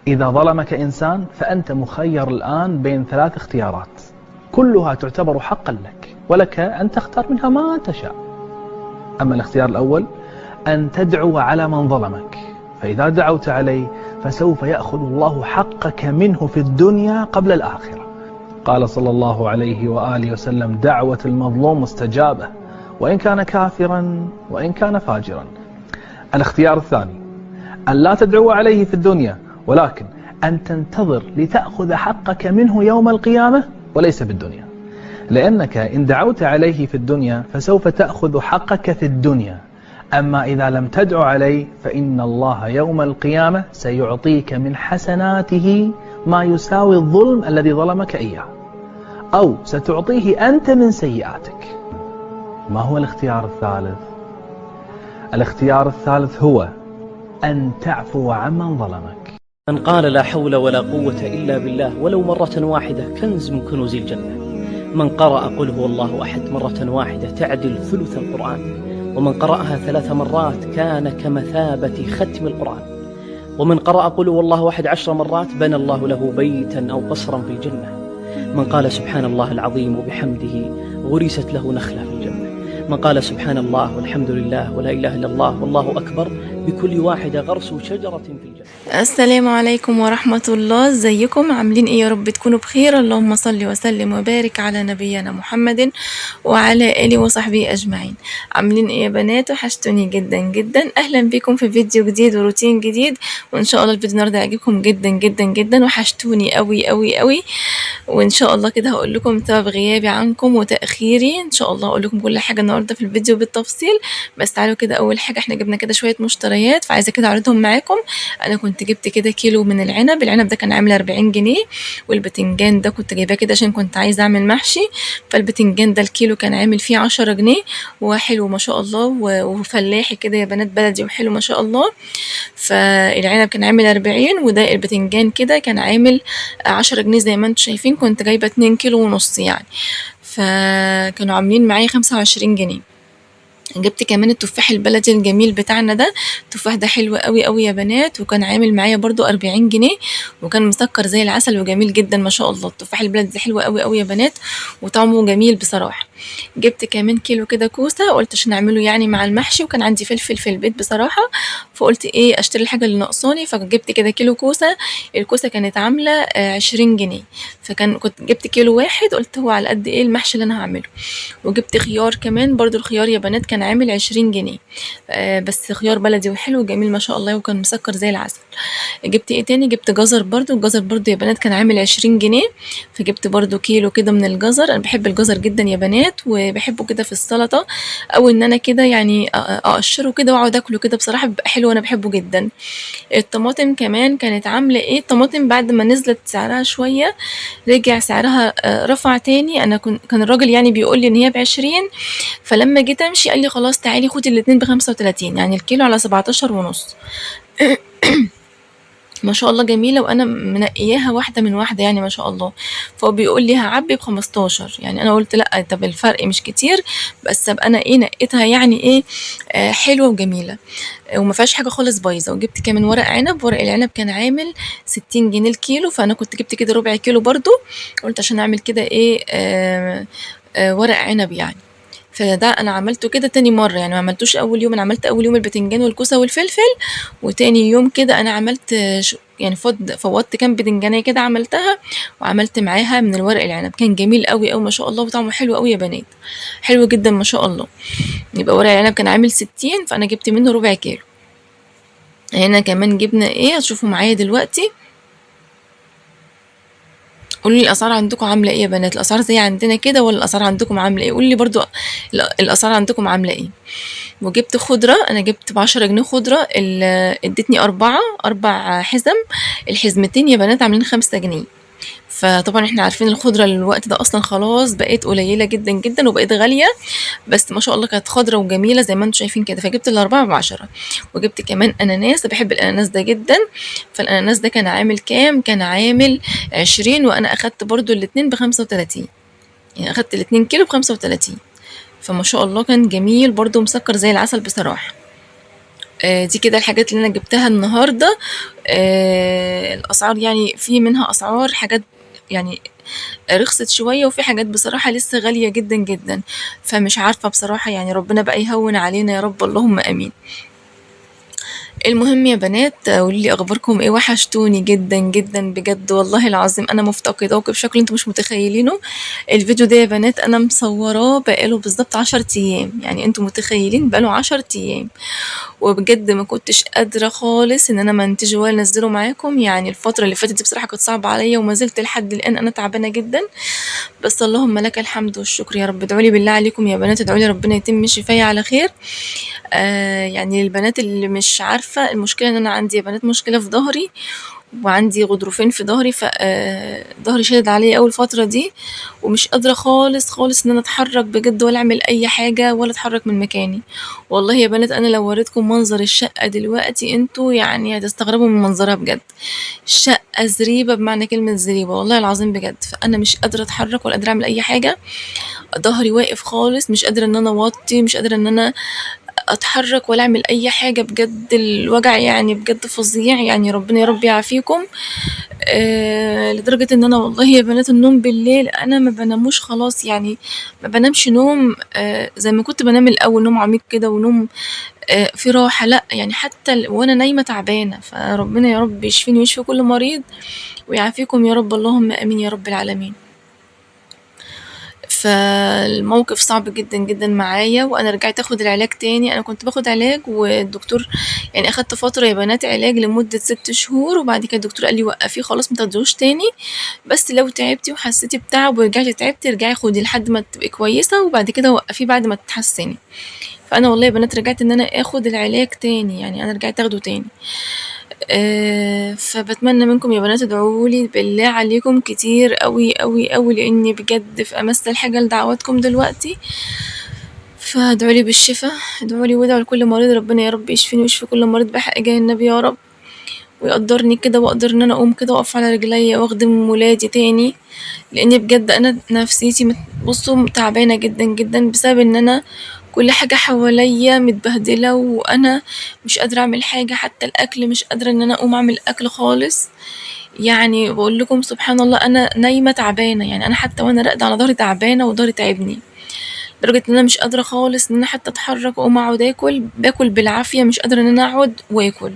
إذا ظلمك إنسان فأنت مخير الآن بين 3 اختيارات كلها تعتبر حقا لك، ولك أن تختار منها ما تشاء. أما الاختيار الأول أن تدعو على من ظلمك، فإذا دعوت عليه فسوف يأخذ الله حقك منه في الدنيا قبل الآخرة. قال صلى الله عليه وآله وسلم: دعوة المظلوم مستجابة وإن كان كافرا وإن كان فاجرا. الاختيار الثاني أن لا تدعو عليه في الدنيا، ولكن أن تنتظر لتأخذ حقك منه يوم القيامة وليس بالدنيا، لأنك إن دعوت عليه في الدنيا فسوف تأخذ حقك في الدنيا، أما إذا لم تدعو عليه فإن الله يوم القيامة سيعطيك من حسناته ما يساوي الظلم الذي ظلمك إياه، أو ستعطيه أنت من سيئاتك. ما هو الاختيار الثالث؟ الاختيار الثالث هو أن تعفو عمن ظلمك. من قال لا حول ولا قوة إلا بالله ولو مرة واحدة كنز من كنوز الجنة. من قرأ قل هو الله أحد مرة واحدة تعدل ثلث القرآن، ومن قرأها 3 مرات كان كمثابة ختم القرآن، ومن قرأ قل هو الله أحد 10 مرات بنى الله له بيتا أو قصرا في الجنة. من قال سبحان الله العظيم وبحمده غرست له نخلة في الجنة. من قال سبحان الله والحمد لله ولا إله إلا الله والله أكبر بكل واحدة غرس شجرة في الجنة. السلام عليكم ورحمة الله، ازيكم؟ عاملين ايه؟ يا رب تكونوا بخير. اللهم صل وسلم وبارك على نبينا محمد وعلى آله وصحبه أجمعين. عاملين ايه يا بنات؟ وحشتوني جدا جدا. أهلا بكم في فيديو جديد وروتين جديد، وإن شاء الله الفيديو النهارده يعجبكم جدا جدا جدا. وحشتوني قوي قوي قوي، وإن شاء الله كده هقول لكم سبب غيابي عنكم وتأخيري. إن شاء الله هقول لكم كل حاجة النهارده في الفيديو بالتفصيل. بس تعالوا كده، أول حاجة احنا جبنا كده شوية مشتريات، فعايزة كده أعرضهم معاكم. أنا كنت جبت كده كيلو من العنب ده كان عامل 40 جنيه، والبتنجان ده كنت جايباه كده عشان كنت عايزة أعمل محشي، فالبتنجان ده الكيلو كان عامل فيه 10 جنيه، وحلو ما شاء الله وفلاحي كده يا بنات، بلدي وحلو ما شاء الله. فالعنب كان عامل 40، وده البتنجان كده كان عامل 10 جنيه زي ما انتم شايفين. كنت جايبة 2 كيلو ونص يعني، فكانوا عاملين معايا 25 جنيه. جبت كمان التفاح البلدي الجميل بتاعنا ده، التفاح ده حلو قوي قوي يا بنات، وكان عامل معايا برضو 40 جنيه، وكان مسكر زي العسل وجميل جدا ما شاء الله. التفاح البلدي ده حلو قوي قوي يا بنات، وطعمه جميل بصراحة. جبت كمان كيلو كده كوسة، قلت عشان اعمله يعني مع المحشي، وكان عندي فلفل في البيت بصراحة، فقلت ايه اشتري الحاجة اللي ناقصاني، فجبت كده كيلو كوسة. الكوسة كانت عاملة 20 جنيه، كنت جبت كيلو واحد، قلت هو على قد ايه المحشي اللي انا هعمله. وجبت خيار كمان، برضو الخيار يا بنات كان عامل 20 جنيه، بس خيار بلدي وحلو وجميل ما شاء الله، وكان مسكر زي العسل. جبت ايه تاني؟ جبت جزر برضو، الجزر برضو يا بنات كان عامل 20 جنيه، فجبت برضو كيلو كده من الجزر. انا بحب الجزر جدا يا بنات، وبحبه كده في السلطة، او ان انا كده يعني اقشره كده واقعد اكله كده، بصراحة بيبقى حلو وانا بحبه جدا. الطماطم كمان كانت عاملة ايه، الطماطم بعد ما نزلت سعرها شوية رجع سعرها رفع تاني. انا كان الراجل يعني بيقول لي ان هي ب20، فلما جيت امشي قال لي خلاص تعالي خدي الاتنين ب35، يعني الكيلو على 17 ونص. ما شاء الله جميلة، وانا منقياها واحدة من واحدة يعني ما شاء الله. فهو بيقول لي هعبي ب15، يعني انا قلت لا، طب الفرق مش كتير، بس ابقى انا ايه نقيتها يعني ايه حلوة وجميلة، وما فيهاش حاجة خالص بايظة. وجبت كمان ورق عنب، ورق العنب كان عامل 60 جنيه الكيلو، فانا كنت جبت كده ربع كيلو برضو، قلت عشان اعمل كده ايه ورق عنب يعني. فده انا عملته كده تاني مرة، يعني ما عملتوش اول يوم. انا عملت اول يوم البتنجان والكوسة والفلفل، وتاني يوم كده انا عملت يعني فوضت كام بدنجانية كده عملتها، وعملت معاها من الورق العنب. كان جميل قوي قوي ما شاء الله، وطعمه حلو قوي يا بنات، حلو جدا ما شاء الله. يبقى ورق العنب كان عامل 60، فانا جبت منه ربع كيلو. هنا كمان جبنا ايه، هتشوفوا معايا دلوقتي. قولوا لي الاسعار عندكم عامله ايه يا بنات؟ الاسعار زي عندنا كده ولا الاسعار عندكم عامله ايه؟ قولوا لي برضو الاسعار عندكم عامله ايه. وجبت خضره، انا جبت ب10 جنيه خضره، ادتني 4 حزم. الحزمتين يا بنات عاملين 5 جنيه. فطبعا احنا عارفين الخضره الوقت ده اصلا خلاص بقت قليله جدا جدا وبقت غاليه، بس ما شاء الله كانت خضره وجميله زي ما انتم شايفين كده. فجبت الاربعه ب10. وجبت كمان اناناس، بحب الاناناس ده جدا، فالاناناس ده كان عامل كام؟ كان عامل 20، وانا اخدت برضو الاتنين ب35، يعني اخدت الاتنين كيلو ب35. فما شاء الله كان جميل برضو، مسكر زي العسل بصراحه. دي كده الحاجات اللي انا جبتها النهارده. الأسعار يعني في منها أسعار حاجات يعني رخصت شوية، وفي حاجات بصراحة لسه غالية جدًا، جدًا، فمش عارفة بصراحة يعني ربنا بقى يهوّن علينا يا رب اللهم آمين. المهم يا بنات قولوا لي أخباركم إيه، وحشتوني جدًا، جدًا بجد والله العظيم أنا مفتقداكم بشكل أنتم مش متخيلينه. الفيديو ده يا بنات أنا مصوراه بقى له بالضبط 10 أيام، يعني أنتم متخيلين بقى له 10 أيام، وبجد ما كنتش قادرة خالص إن أنا أمنتجه ولا أنزله معاكم، يعني الفترة اللي فاتت دي بصراحة كانت صعبة عليَّ وما زلت لحد الآن أنا تعبانة جدًا، بس اللهم لك الحمد والشكر يا رب. ادعوا لي بالله عليكم يا بنات، ادعوا لي ربنا يتم شفايا على خير. يعني البنات اللي مش عارفة، المشكلة إن أنا عندي يا بنات مشكلة في ضهري، وعندي غضروفين في ضهري، ف ضهري شادد عليَّ أوي الفترة دي، ومش قادرة خالص، خالص إن أنا أتحرك بجد ولا أعمل أي حاجة ولا أتحرك من مكاني. والله يا بنات أنا لو وريتكم منظر الشقة دلوقتي انتوا يعني هتستغربوا من منظرها بجد. شقة زريبة بمعنى كلمة زريبة والله العظيم بجد، فأنا مش قادرة أتحرك ولا قادرة أعمل أي حاجة، ضهري واقف خالص، مش قادرة إن أنا أوطي، مش قادرة إن أنا أتحرك ولا أعمل أي حاجة، بجد الوجع يعني بجد فظيع، يعني ربنا يا رب يعافيكم. لدرجة إن أنا والله يا بنات النوم بالليل أنا ما باناموش خلاص، يعني ما بانامش نوم زي ما كنت بانام الأول، نوم عميق كده ونوم فيه راحة، لأ يعني حتى وأنا نايمة تعبانة، فربنا يا رب يشفيني ويشفي كل مريض ويعافيكم يا رب اللهم آمين يا رب العالمين. فالموقف صعب جدًا، جدًا معايا، وأنا رجعت آخد العلاج تاني، أنا كنت باخد علاج والدكتور يعني أخدت فترة يا بنات علاج لمدة 6 شهور، وبعد كده الدكتور قال لي وقّفيه خلاص ما تاخديهوش تاني، بس لو تعبتِ وحسيتِ بتعب ورجعتِ تعبتِ ارجعي خديه لحد ما تبقي كويسة، وبعد كده وقّفيه بعد ما تتحسني. فأنا والله يا بنات رجعت إن أنا آخد العلاج تاني، يعني أنا رجعت آخده تاني. فباتمنى منكم يا بنات ادعوا لي بالله عليكم كتير أوي، أوي، أوي، لإني بجد في أمس الحاجة لدعواتكم دلوقتي، فادعوا لي بالشفا، ادعوا لي وادعوا لكل مريض ربنا يا رب يشفيني ويشفي كل مريض بحق جاه النبي يا رب، ويقدرني كده وأقدر إن أنا أقوم كده وأقف على رجليا وأخدم ولادي تاني، لإن بجد أنا نفسيتي بصوا تعبانة جدًا، جدًا بسبب إن أنا كل حاجة حواليا متبهدلة وأنا مش قادرة أعمل حاجة، حتى الأكل مش قادرة إن أنا أقوم أعمل أكل خالص، يعني باقول لكم سبحان الله أنا نايمة تعبانة، يعني أنا حتى وأنا راقدة على ضهري تعبانة وضهري تاعبني، لدرجة إن أنا مش قادرة خالص إن أنا حتى أتحرك وأقوم أقعد آكل، باكل بالعافية مش قادرة إن أنا أقعد وآكل.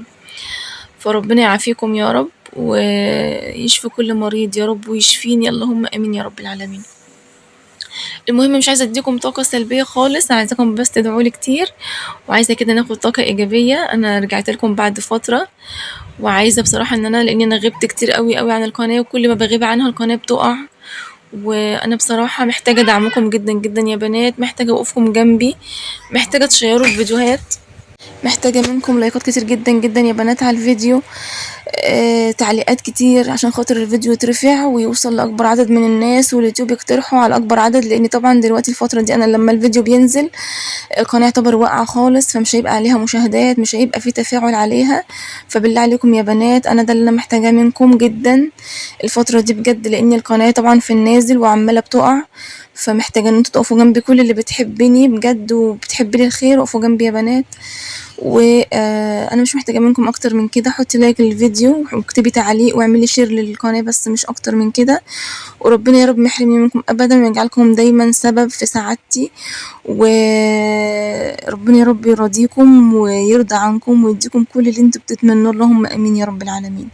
فربنا يعافيكم يا رب ويشفي كل مريض يا رب ويشفيني اللهم آمين يا رب العالمين. المهم مش عايزة أديكم طاقة سلبية خالص، أنا عايزاكم بس تدعولي كتير، وعايزة كده ناخد طاقة إيجابية. أنا رجعت لكم بعد فترة، وعايزة بصراحة إن أنا لإني أنا غِبت كتير أوي، أوي عن القناة، وكل ما باغيب عنها القناة بتُقع، وأنا بصراحة محتاجة دعمكم جدًا، جدًا يا بنات، محتاجة وقوفكم جنبي، محتاجة تشيروا الفيديوهات، محتاجة منكم لايكات كتير جدًا، جدًا يا بنات على الفيديو، تعليقات كتير عشان خاطر الفيديو يترفع ويوصل لأكبر عدد من الناس، واليوتيوب يقترحه على أكبر عدد، لإن طبعًا دلوقتي الفترة دي أنا لمّا الفيديو بينزل القناة يعتبر واقعة خالص، فمش هيبقى عليها مشاهدات، مش هيبقى في تفاعل عليها، فبالله عليكم يا بنات أنا ده اللي أنا محتاجاه منكم جدًا الفترة دي بجد، لإن القناة طبعًا في النازل وعمّالة بتُقع، فمحتاجة إن انتوا تقفوا جنبي كل اللي بتحبني بجد وبتحب لي الخير، اقفوا جنبي يا بنات. أنا مش محتاجة منكم أكتر من كده، حطي لايك للفيديو واكتبي تعليق واعملي شير للقناة بس مش أكتر من كده، وربنا يا رب ما يحرمني منكم أبدًا ويجعلكم دايمًا سبب في سعادتي، وربنا يا رب يراضيكم ويرضى عنكم ويديكم كل اللي انتوا بتتمنوه اللهم آمين يا رب العالمين.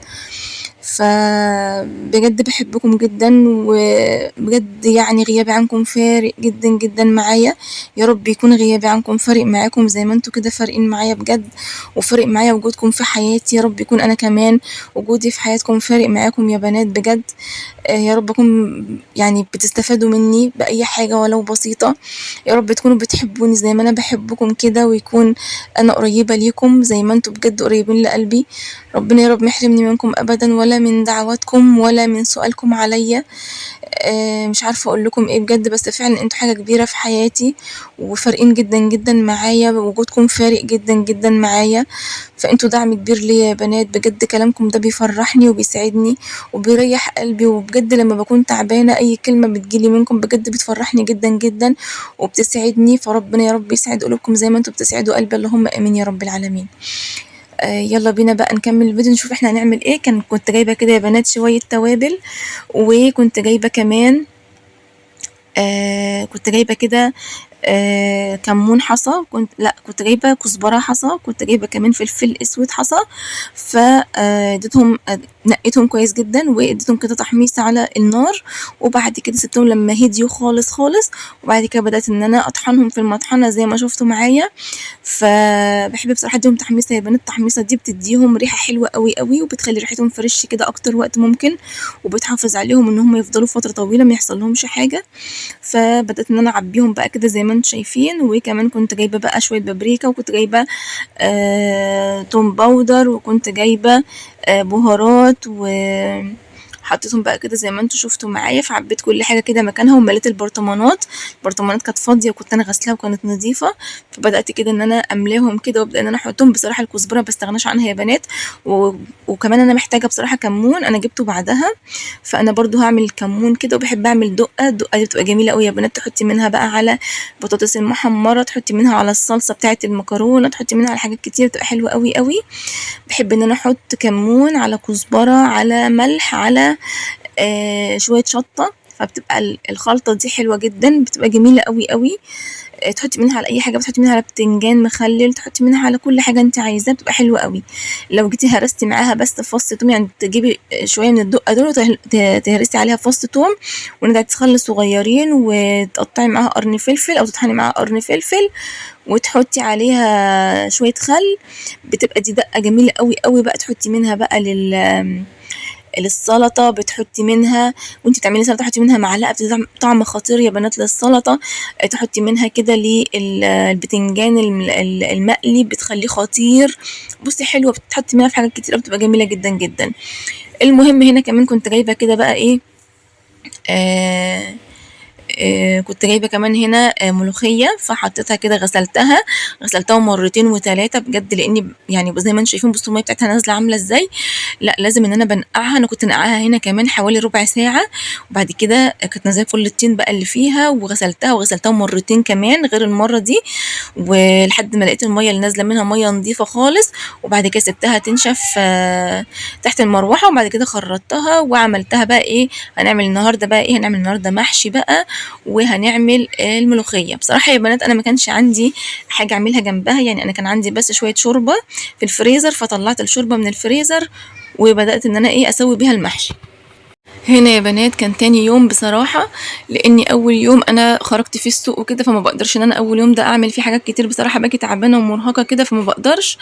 فبجد بحبكم جدا وبجد يعني غيابي عنكم فارق جدا جدا معايا، يا رب يكون غيابي عنكم فارق معاكم زي ما انتوا كده فارقين معايا بجد، وفارق معايا وجودكم في حياتي، يا رب يكون انا كمان وجودي في حياتكم فارق معاكم يا بنات بجد. يا رب اكون يعني بتستفادوا مني بأي حاجة ولو بسيطة، يا رب تكونوا بتحبوني زي ما انا بحبكم كده، ويكون انا قريبة ليكم زي ما انتوا بجد قريبين لقلبي. ربنا يا رب ما يحرمني منكم ابدا ولا من دعواتكم ولا من سؤالكم عليا. مش عارفة اقول لكم ايه بجد، بس فعلا انتوا حاجة كبيرة في حياتي وفارقين جدا جدا معايا، وجودكم فارق جدا جدا معايا، فانتوا دعم كبير ليا يا بنات بجد، كلامكم ده بيفرحني وبيسعدني وبيريح قلبي، وبجد لما بكون تعبانة اي كلمة بتجيلي منكم بجد بتفرحني جدا جدا وبتسعدني، فربنا يا رب يسعد قلوبكم زي ما انتوا بتسعدوا قلبي اللهم امين يا رب العالمين. يلا بينا بقى نكمل الفيديو نشوف احنا هنعمل ايه. كنت جايبه كده يا بنات شويه توابل، وكنت جايبه كمان كنت جايبه كده كمون حصى، كنت جايبه كزبره حصى، كنت جايبه كمان فلفل اسود حصى. فاديتهم نقيتهم كويس جدا واديتهم كده تحميص على النار، وبعد كده سبتهم لما هديوا خالص خالص، وبعد كده بدات ان انا اطحنهم في المطحنه زي ما شفتوا معايا. فبحب بصراحه اديهم تحميصه يا بنات، التحميصه دي بتديهم ريحه حلوه قوي قوي، وبتخلي ريحتهم فريش كده اكتر وقت ممكن، وبتحافظ عليهم ان هم يفضلوا فتره طويله ما يحصلهمش حاجه. فبدات ان انا اعبيهم بقى كده زي ما انتم شايفين، وكمان كنت جايبه بقى شويه بابريكا، وكنت جايبه توم باودر، وكنت جايبه بهارات، حطيتهم بقى كده زي ما انتم شفتوا معايا. فعبيت كل حاجه كده مكانها، ومليت البرطمانات كانت فاضيه وكنت انا غسلاها وكانت نظيفه. فبدات كده ان انا املاهم كده، وابدا ان انا احطهم. بصراحه الكزبره ما بستغناش عنها يا بنات، وكمان انا محتاجه بصراحه كمون، انا جبته بعدها. فانا برضو هعمل كمون كده، وبحب اعمل الدقه دي بتبقى جميله قوي يا بنات. تحطي منها بقى على بطاطس المحمره، تحطي منها على الصلصه بتاعه المكرونه، تحطي منها على حاجات كتير، بتبقى حلوه قوي قوي. بحب ان انا احط كمون على كزبره على ملح على شويه شطه، فبتبقى الخلطه دي حلوه جدا، بتبقى جميله قوي قوي. تحطي منها على اي حاجه، بتحطي منها على بتنجان مخلل، تحطي منها على كل حاجه انت عايزاها، بتبقى حلوه قوي. لو جيتي هرستي معاها بس فص توم، يعني تجيبي شويه من الدقه دول وتهرسي عليها فص توم ونقطع خل صغيرين، وتقطعي معاها قرن فلفل او تطحني معاها قرن فلفل، وتحطي عليها شويه خل، بتبقى دي دقه جميله قوي قوي بقى. تحطي منها بقى للسلطة، بتحطي منها وانت بتعملي سلطة، تحطي منها معلقة، بتدي طعم خطير يا بنات للسلطة. تحطي منها كده للبتنجان المقلي، بتخليه خطير. بصي حلوة، بتحطي منها في حاجات كتير، بتبقى جميلة جدا جدا. المهم هنا كمان كنت جايبة كده بقى ايه كنت جايبه كمان هنا ملوخيه، فحطيتها كده غسلتها مرتين وثلاثه بجد، لاني يعني زي ما انتم شايفين بصوا الميه بتاعتها نازله عامله ازاي. لا لازم ان انا بنقعها، انا كنت نقعها هنا كمان حوالي ربع ساعه، وبعد كده كانت نازله كل الطين بقى اللي فيها، وغسلتها مرتين كمان غير المره دي، ولحد ما لقيت الميه اللي نازله منها ميه نظيفه خالص. وبعد كده سبتها تنشف تحت المروحه، وبعد كده خرطتها وعملتها بقى ايه. هنعمل النهارده محشي بقى، وهنعمل الملوخيه. بصراحه يا بنات انا ما كانش عندي حاجه اعملها جنبها، يعني انا كان عندي بس شويه شوربه في الفريزر، فطلعت الشوربه من الفريزر وبدات ان انا اسوي بيها المحشي. هنا يا بنات كان تاني يوم بصراحة، لاني اول يوم انا خرجت فيه السوق وكده، فما بقدرش ان انا اول يوم ده اعمل فيه حاجات كتير بصراحة، باجي تعبانة ومرهقة كده فما بقدرش.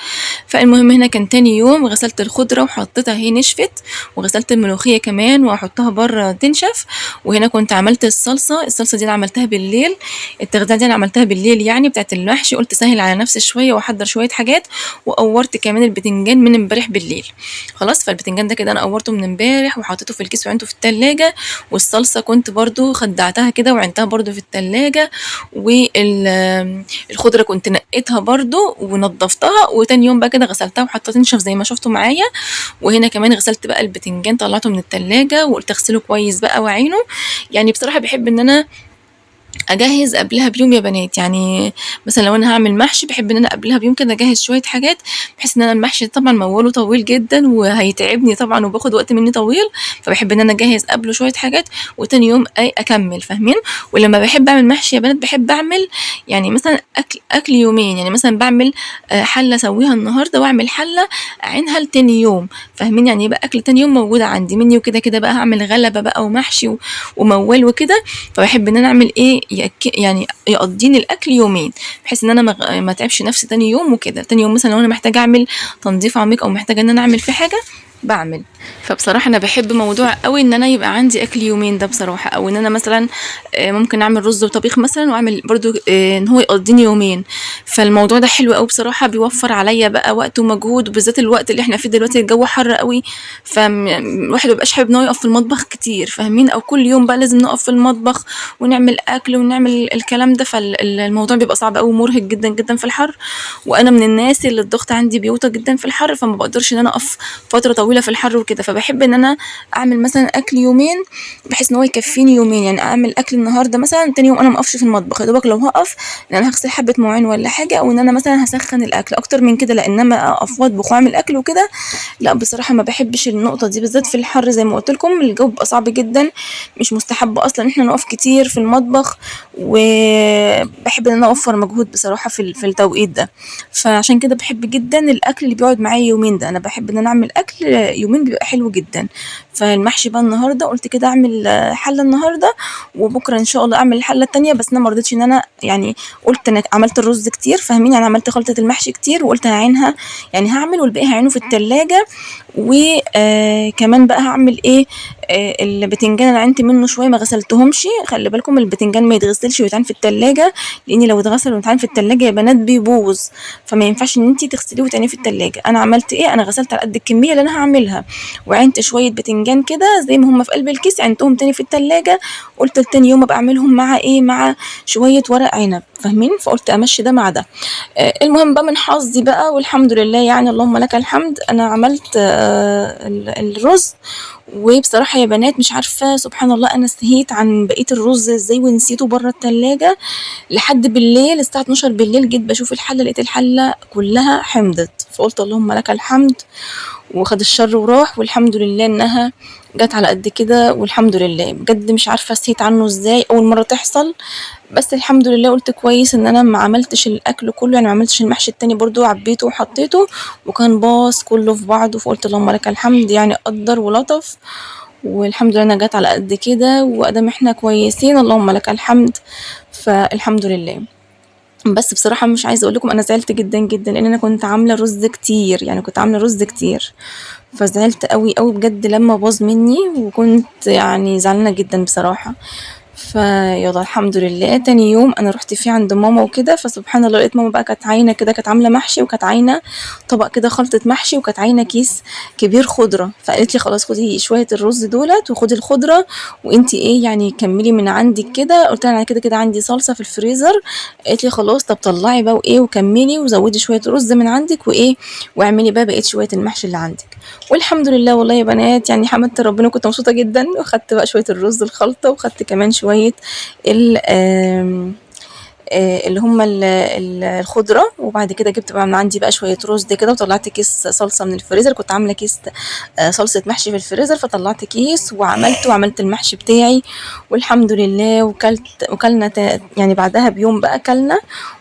فالمهم هنا كان تاني يوم، غسلت الخضرة وحطيتها هي نشفت، وغسلت الملوخية كمان وهحطها بره تنشف. وهنا كنت عملت الصلصة دي انا عملتها بالليل، التغذية دي انا عملتها بالليل يعني بتاعت المحشي، قلت سهل على نفسي شوية واحضر شوية حاجات. وقورت كمان البتنجان من امبارح بالليل خلاص. فالبتنجان ده كده انا قورته من امبارح وحطيته في الكيس وعنته في التلاجة، والصلصة كنت برضو خدعتها كده وعنتها برضو في التلاجة، والخضرة كنت نقيتها برضو ونضفتها، وتاني يوم بقى كده غسلتها وحطيتها تنشف زي ما شفتوا معايا. وهنا كمان غسلت بقى البتنجان، طلعته من التلاجة وقلت اغسله كويس بقى وعينه. يعني بصراحة بحب ان انا اجهز قبلها بيوم يا بنات، يعني مثلا لو انا هعمل محشي بحب ان انا قبلها بيوم كده اجهز شويه حاجات، بحيث ان انا المحشي طبعا موله طويل جدا وهيتعبني طبعا وباخد وقت مني طويل، فبحب ان انا اجهز قبله شويه حاجات وتاني يوم اكمل، فاهمين؟ ولما بحب اعمل محشي يا بنات بحب اعمل يعني مثلا اكل يومين، يعني مثلا بعمل حله اسويها النهارده واعمل حله اعينها لتاني يوم، فاهمين؟ يعني يبقى اكل تاني يوم موجود عندي مني، وكده كده بقى هعمل غلبه بقى ومحشي وموال وكده. فبحب ان انا اعمل يعني يقضيني الاكل يومين، بحيث ان انا ما اتعبش نفسي تاني يوم وكده. تاني يوم مثلا لو انا محتاجه اعمل تنظيف عميق او محتاجه ان انا اعمل في حاجه بعمل. فبصراحه انا بحب موضوع قوي ان انا يبقى عندي اكل يومين ده بصراحه، او ان انا مثلا ممكن اعمل رز وطبيخ مثلا واعمل برضو ان هو يقضيني يومين. فالموضوع ده حلو قوي بصراحه، بيوفر عليا بقى وقت ومجهود، وبالذات الوقت اللي احنا فيه دلوقتي الجو حر قوي، فالواحد مبيبقاش حابب ان هو يقف في المطبخ كتير، فاهمين؟ او كل يوم بقى لازم نقف في المطبخ ونعمل اكل ونعمل الكلام ده، فالموضوع بيبقى صعب قوي ومرهق جدا جدا في الحر. وانا من الناس اللي الضغط عندي بيوطى جدا في الحر، فما بقدرش ان انا اقف فتره طويله في الحر وكده. فبحب ان انا اعمل مثلا اكل يومين بحيث ان هو يكفيني يومين. يعني اعمل اكل النهارده مثلا، تاني يوم انا ما اقفش في المطبخ، يا دوبك لو هقف ان انا هغسل حبه مواعين ولا حاجه، او ان انا مثلا هسخن الاكل. اكتر من كده لا، انما اقف واطبخ واعمل اكل وكده لا، بصراحه ما بحبش النقطه دي، بالذات في الحر زي ما قلت لكم الجو بيبقى صعب جدا، مش مستحب اصلا احنا نقف كتير في المطبخ، وبحب ان انا اوفر مجهود بصراحه في التوقيت ده. فعشان كده بحب جدا الاكل اللي بيقعد معايا يومين ده، انا بحب ان انا اعمل اكل يومين بيبقى حلو جدا. فالمحشي بقى النهارده قلت كده اعمل حله النهارده، وبكره ان شاء الله اعمل الحله التانية. بس انا ما رضيتش ان انا يعني قلت انا عملت الرز كتير فاهمين، يعني عملت خلطه المحشي كتير وقلت هعينها، يعني هعمل والباقي هعينه في التلاجة. وكمان بقى هعمل ايه، البتنجان انا عينت منه شويه ما غسلتهمش. خلي بالكم البتنجان ما يتغسلش ويتعين في التلاجة، لان لو اتغسل ويتعين في التلاجة يا بنات بيبوظ، فما ينفعش ان انتي تغسليه وتعينيه في التلاجة. انا عملت ايه، انا غسلت على قد الكميه اللي انا هعملها، وعينت شويه بتنجان كده زي ما هم في قلب الكيس، عينتهم تاني في التلاجة. قلت تاني يوم ابقى اعملهم مع ايه، مع شويه ورق عنب فاهمين، فقلت امشي ده مع ده. المهم بقى من حظي بقى والحمد لله، يعني اللهم لك الحمد، انا عملت الرز. وبصراحة يا بنات مش عارفة سبحان الله انا سهيت عن بقية الرز ازاي ونسيته بره التلاجة لحد بالليل الساعة 12 بالليل. جيت بشوف الحلة لقيت الحلة كلها حمضت، فقلت اللهم لك الحمد وخد الشر وراح، والحمد لله انها جت على قد كده، والحمد لله بجد مش عارفة سهيت عنه ازاي، اول مرة تحصل. بس الحمد لله قلت كويس ان انا ما عملتش الاكل كله، يعني ما عملتش المحشي التاني برضو عبيته وحطيته وكان باص كله في بعضه، فقلت اللهم لك الحمد يعني قدر ولطف، والحمد لله انا جت على قد كده، وادام احنا كويسين اللهم لك الحمد، فالحمد لله. بس بصراحة مش عايزة اقول لكم انا زعلت جدا جدا لان انا كنت عاملة رز كتير، يعني كنت عاملة رز كتير، فزعلت قوي قوي بجد لما باظ مني، وكنت يعني زعلانة جدا بصراحة. فيلا الحمد لله تاني يوم انا رحت فيه عند ماما وكده، فسبحان الله لقيت ماما بقى كانت عاينه كده، كانت عامله محشي وكانت عاينه طبق كده خلطه محشي، وكانت عاينه كيس كبير خضره، فقالت لي خلاص خدي شويه الرز دولت وخدي الخضره وانتي ايه يعني كملي من عندك كده. قلت لها انا كده كده عندي صلصه في الفريزر، قالت لي خلاص طب طلعي بقى وايه وكملي وزودي شويه رز من عندك وايه واعملي بقى بقيت شويه المحشي اللي عندك. والحمد لله والله يا بنات يعني حمدت ربنا كنت مبسوطه جدا، وخدت بقى شويه الرز الخلطه وخدت كمان شويه اللي هم الخضرة. وبعد كده جبت بقى من عندي بقى شوية رز دي كده، وطلعت كيس صلصة من الفريزر، كنت عاملة كيس صلصة محشي في الفريزر، فطلعت كيس وعملت المحشي بتاعي والحمد لله. وكلنا يعني بعدها بيوم بقى كلنا،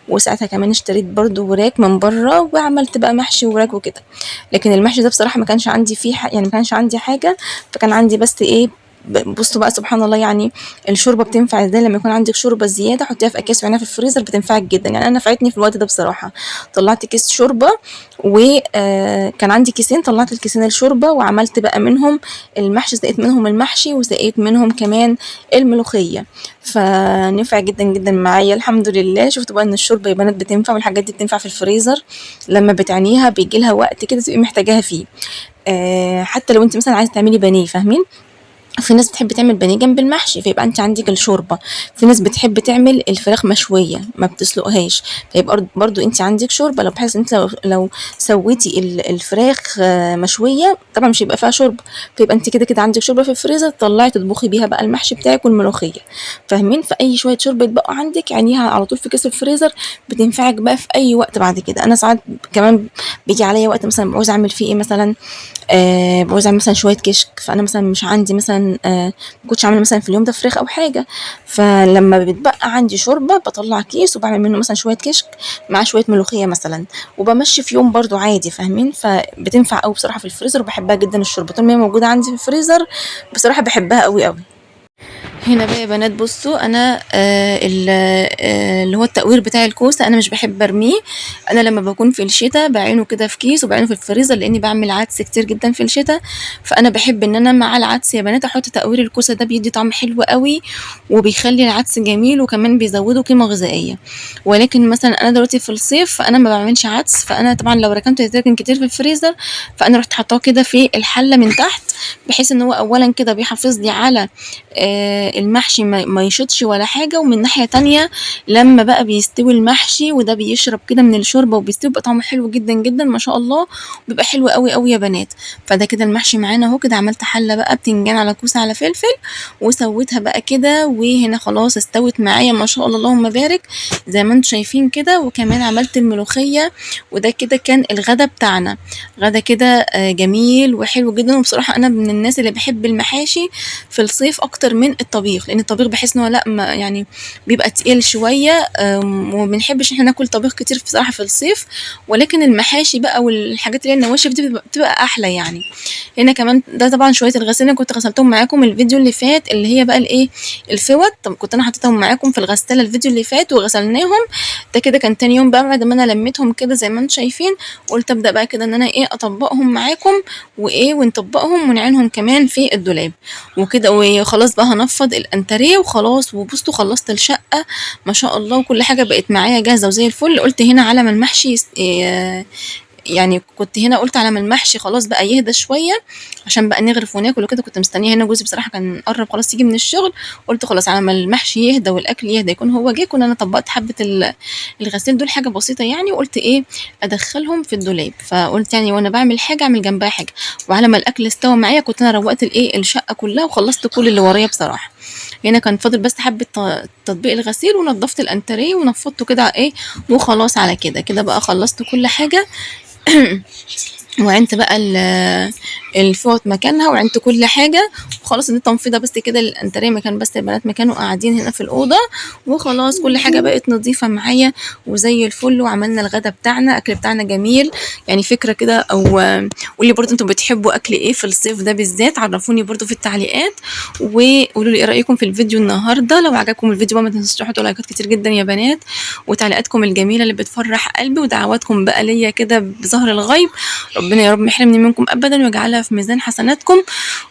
وساعتها كمان اشتريت برضو وراك من بره وعملت بقى محشي وراك وكده. لكن المحشي ده بصراحة ما كانش عندي فيه يعني ما كانش عندي حاجة، فكان عندي بس ايه، بصوا بقى سبحان الله، يعني الشوربه بتنفع ازاي لما يكون عندك شوربه زياده حطيها في اكياس وعينها في الفريزر بتنفعك جدا. يعني انا نفعتني في الوقت ده بصراحه، طلعت كيس شوربه وكان عندي كيسين، طلعت الكيسين الشوربه وعملت بقى منهم المحشي، سقيت منهم المحشي وسقيت منهم كمان الملوخيه، فنفع جدا جدا معايا الحمد لله. شفت بقى ان الشوربه يا بنات بتنفع، والحاجات دي بتنفع في الفريزر لما بتعنيها بيجي لها وقت كده تبقي محتاجاها فيه. حتى لو انت مثلا عايزه تعملي بانيه فاهمين، في ناس بتحب تعمل بانيه جنب المحشي فيبقى انت عندك الشوربه، في ناس بتحب تعمل الفراخ مشويه ما بتسلقهاش فيبقى برضو انت عندك شوربه، لو بحيث انت لو سويتي الفراخ مشويه طبعا مش هيبقى فيها شوربه، فيبقى انت كده كده عندك شوربه في الفريزر تطلعي تطبخي بيها بقى المحشي بتاعك والملوخيه فاهمين. فاي شويه شوربه يتبقوا عندك عينيها على طول في كيس الفريزر بتنفعك بقى في اي وقت بعد كده. انا ساعات كمان بيجي عليا وقت مثلا بعوز اعمل فيه ايه، مثلا بعوز اعمل مثلا شويه كشك، فانا مثلا مش عندي مثلا ما كنتش عامله مثلا في اليوم ده فراخ او حاجه، فلما بتبقى عندي شوربه بطلع كيس وبعمل منه مثلا شويه كشك مع شويه ملوخيه مثلا، وبمشي في يوم برضو عادي فاهمين. فبتنفع قوي بصراحه في الفريزر، وبحبها جدا الشوربه طول ما هي موجوده عندي في الفريزر بصراحه بحبها قوي قوي. هنا بقى يا بنات بصوا انا اللي هو التقوير بتاع الكوسه انا مش بحب ارميه، انا لما بكون في الشتاء بعينه كده في كيس وبعينه في الفريزر لاني بعمل عدس كتير جدا في الشتاء، فانا بحب ان انا مع العدس يا بنات احط تقوير الكوسه، ده بيدي طعم حلو قوي وبيخلي العدس جميل وكمان بيزوده قيمه غذائيه. ولكن مثلا انا دلوقتي في الصيف فانا ما بعملش عدس، فانا طبعا لو ركنته يتركن كتير في الفريزر فانا رحت حطاه كده في الحله من تحت بحيث ان هو اولا كده بيحافظ لي على المحشي ما يشطش ولا حاجه، ومن ناحيه تانية لما بقى بيستوي المحشي وده بيشرب كده من الشوربه وبيستوي بيبقى طعمه حلو جدا جدا ما شاء الله، بيبقى حلو قوي قوي يا بنات. فده كده المحشي معانا اهو. كده عملت حله بقى بتنجان على كوسه على فلفل وسويتها بقى كده، وهنا خلاص استوت معايا ما شاء الله اللهم بارك زي ما انتم شايفين كده. وكمان عملت الملوخيه، وده كده كان الغدا بتاعنا. غدا كده جميل وحلو جدا. وبصراحه انا من الناس اللي بحب المحاشي في الصيف اكتر من الطبيخ، لان الطبيخ بحس ان هو لا يعني بيبقى تقيل شويه، وما بنحبش احنا ناكل طبيخ كتير بصراحه في الصيف. ولكن المحاشي بقى والحاجات اللي هي النواشف دي بتبقى احلى يعني. هنا كمان ده طبعا شويه الغسيل انا كنت غسلتهم معاكم الفيديو اللي فات، اللي هي بقى الايه الفوط. طب كنت انا حطيتهم معاكم في الغساله الفيديو اللي فات وغسلناهم. ده كده كان تاني يوم بقى بعد ما انا لميتهم كده زي ما انتم شايفين، قلت ابدا بقى كده ان انا اطبقهم معاكم ونطبقهم ونعينهم كمان في الدولاب وكده. وخلاص بقى هنفض الانتريه وخلاص. وبصوا خلصت الشقه ما شاء الله، وكل حاجه بقت معايا جاهزه وزي الفل. قلت هنا على ما المحشي يعني كنت هنا قلت على ما المحشي خلاص بقى يهدى شويه عشان بقى نغرف وناكل وكده. كنت مستنيه هنا جوزي بصراحه كان قرب خلاص يجي من الشغل. قلت خلاص على ما المحشي يهدى والاكل يهدى يكون هو جه، كنا انا طبقت حبه الغسيل دول حاجه بسيطه يعني. وقلت ادخلهم في الدولاب. فقلت يعني وانا بعمل حاجه اعمل جنبها حاجه. وعلى ما الاكل استوى معايا كنت انا روقت الشقه كلها وخلصت كل اللي ورايا بصراحه. هنا كان فاضل بس حبه تطبيق الغسيل، ونضفت الانتريه ونفضته كده وخلاص. على كده بقى خلصت كل حاجه. وعنت بقى الفوط مكانها وعنت كل حاجة وخلاص. دي تنفيضة بس كده للانتريه مكان، بس البنات مكانوا قاعدين هنا في الأوضة. وخلاص كل حاجة بقت نظيفة معايا وزي الفل. وعملنا الغدا بتاعنا، أكل بتاعنا جميل يعني. فكرة كده أو قولي برضو انتوا بتحبوا أكل ايه في الصيف ده بالذات، عرفوني برضو في التعليقات وقولوا لي ايه رأيكم في الفيديو النهاردة. لو عجبكم الفيديو بقى ما تنسوش تحطوا لايكات كتير جدا يا بنات، وتعليقاتكم الجميلة اللي بتفرح قلبي، ودعواتكم بقى ليا كده بظهر الغيب. ربنا يا رب ما يحرمني منكم ابدا ويجعلها في ميزان حسناتكم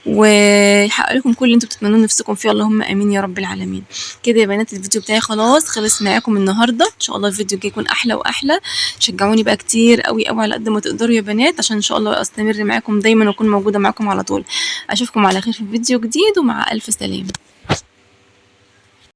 ويحقق لكم كل اللي انتم بتتمنوه نفسكم فيه، اللهم امين يا رب العالمين. كده يا بنات الفيديو بتاعي خلاص خلص معاكم النهارده. ان شاء الله الفيديو الجاي يكون احلى واحلى. شجعوني بقى كتير قوي قوي على قد ما تقدروا يا بنات، عشان ان شاء الله استمر معاكم دايما واكون موجوده معاكم على طول. اشوفكم على خير في فيديو جديد ومع الف سلامه.